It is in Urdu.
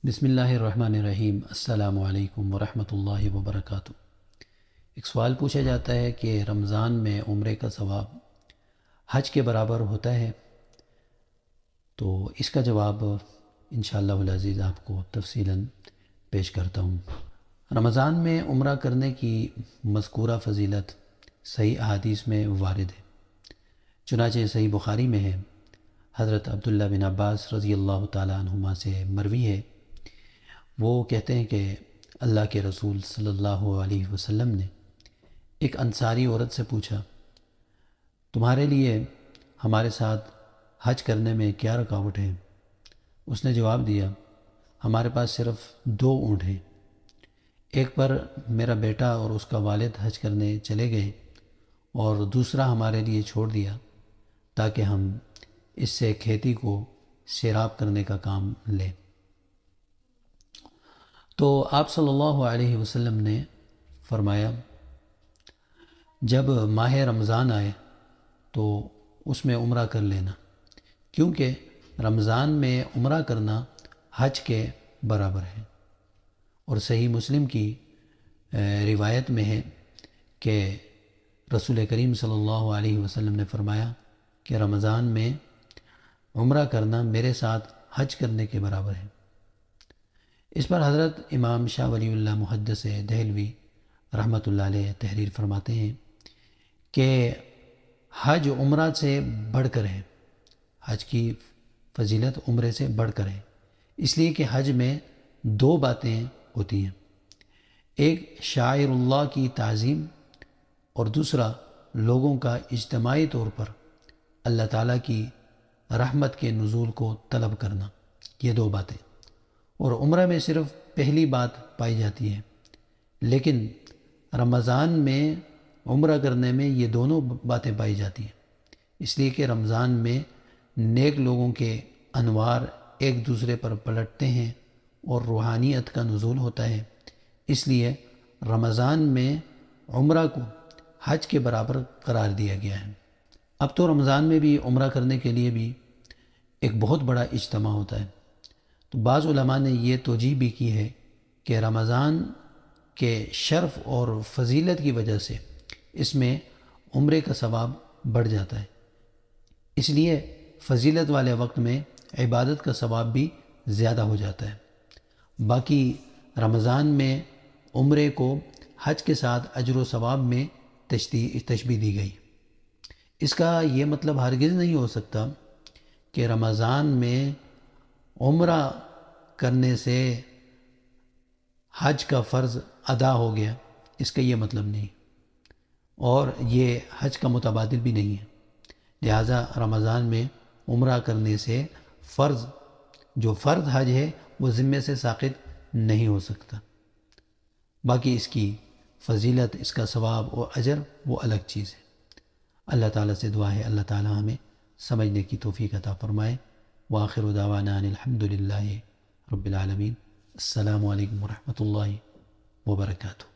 بسم اللہ الرحمن الرحیم۔ السلام علیکم ورحمۃ اللہ وبرکاتہ۔ ایک سوال پوچھا جاتا ہے کہ رمضان میں عمرے کا ثواب حج کے برابر ہوتا ہے؟ تو اس کا جواب انشاءاللہ العزیز آپ کو تفصیلاً پیش کرتا ہوں۔ رمضان میں عمرہ کرنے کی مذکورہ فضیلت صحیح احادیث میں وارد ہے۔ چنانچہ صحیح بخاری میں ہے، حضرت عبداللہ بن عباس رضی اللہ تعالیٰ عنہما سے مروی ہے، وہ کہتے ہیں کہ اللہ کے رسول صلی اللہ علیہ وسلم نے ایک انصاری عورت سے پوچھا، تمہارے لیے ہمارے ساتھ حج کرنے میں کیا رکاوٹ ہے؟ اس نے جواب دیا، ہمارے پاس صرف 2 اونٹ ہیں، ایک پر میرا بیٹا اور اس کا والد حج کرنے چلے گئے اور دوسرا ہمارے لیے چھوڑ دیا تاکہ ہم اس سے کھیتی کو سیراب کرنے کا کام لیں۔ تو آپ صلی اللہ علیہ وسلم نے فرمایا، جب ماہ رمضان آئے تو اس میں عمرہ کر لینا، کیونکہ رمضان میں عمرہ کرنا حج کے برابر ہے۔ اور صحیح مسلم کی روایت میں ہے کہ رسول کریم صلی اللہ علیہ وسلم نے فرمایا کہ رمضان میں عمرہ کرنا میرے ساتھ حج کرنے کے برابر ہے۔ اس پر حضرت امام شاہ ولی اللہ محدث دہلوی رحمۃ اللہ علیہ تحریر فرماتے ہیں کہ حج عمرہ سے بڑھ کر ہے، حج کی فضیلت عمرے سے بڑھ کر ہے، اس لیے کہ حج میں 2 باتیں ہوتی ہیں، ایک شاعر اللہ کی تعظیم اور دوسرا لوگوں کا اجتماعی طور پر اللہ تعالیٰ کی رحمت کے نزول کو طلب کرنا، یہ 2 باتیں۔ اور عمرہ میں صرف پہلی بات پائی جاتی ہے، لیکن رمضان میں عمرہ کرنے میں یہ دونوں باتیں پائی جاتی ہیں، اس لیے کہ رمضان میں نیک لوگوں کے انوار ایک دوسرے پر پلٹتے ہیں اور روحانیت کا نزول ہوتا ہے، اس لیے رمضان میں عمرہ کو حج کے برابر قرار دیا گیا ہے۔ اب تو رمضان میں بھی عمرہ کرنے کے لیے بھی ایک بہت بڑا اجتماع ہوتا ہے، تو بعض علماء نے یہ توجیہ بھی کی ہے کہ رمضان کے شرف اور فضیلت کی وجہ سے اس میں عمرے کا ثواب بڑھ جاتا ہے، اس لیے فضیلت والے وقت میں عبادت کا ثواب بھی زیادہ ہو جاتا ہے۔ باقی رمضان میں عمرے کو حج کے ساتھ اجر و ثواب میں تشبیہ دی گئی۔ اس کا یہ مطلب ہرگز نہیں ہو سکتا کہ رمضان میں عمرہ کرنے سے حج کا فرض ادا ہو گیا، اس کا یہ مطلب نہیں، اور یہ حج کا متبادل بھی نہیں ہے، لہٰذا رمضان میں عمرہ کرنے سے جو فرض حج ہے وہ ذمے سے ساقط نہیں ہو سکتا۔ باقی اس کی فضیلت، اس کا ثواب اور اجر وہ الگ چیز ہے۔ اللہ تعالیٰ سے دعا ہے اللہ تعالیٰ ہمیں سمجھنے کی توفیق عطا فرمائے۔ وآخر دعوانا ان الحمد للہ رب العالمین۔ السلام علیکم ورحمۃ اللہ وبرکاتہ۔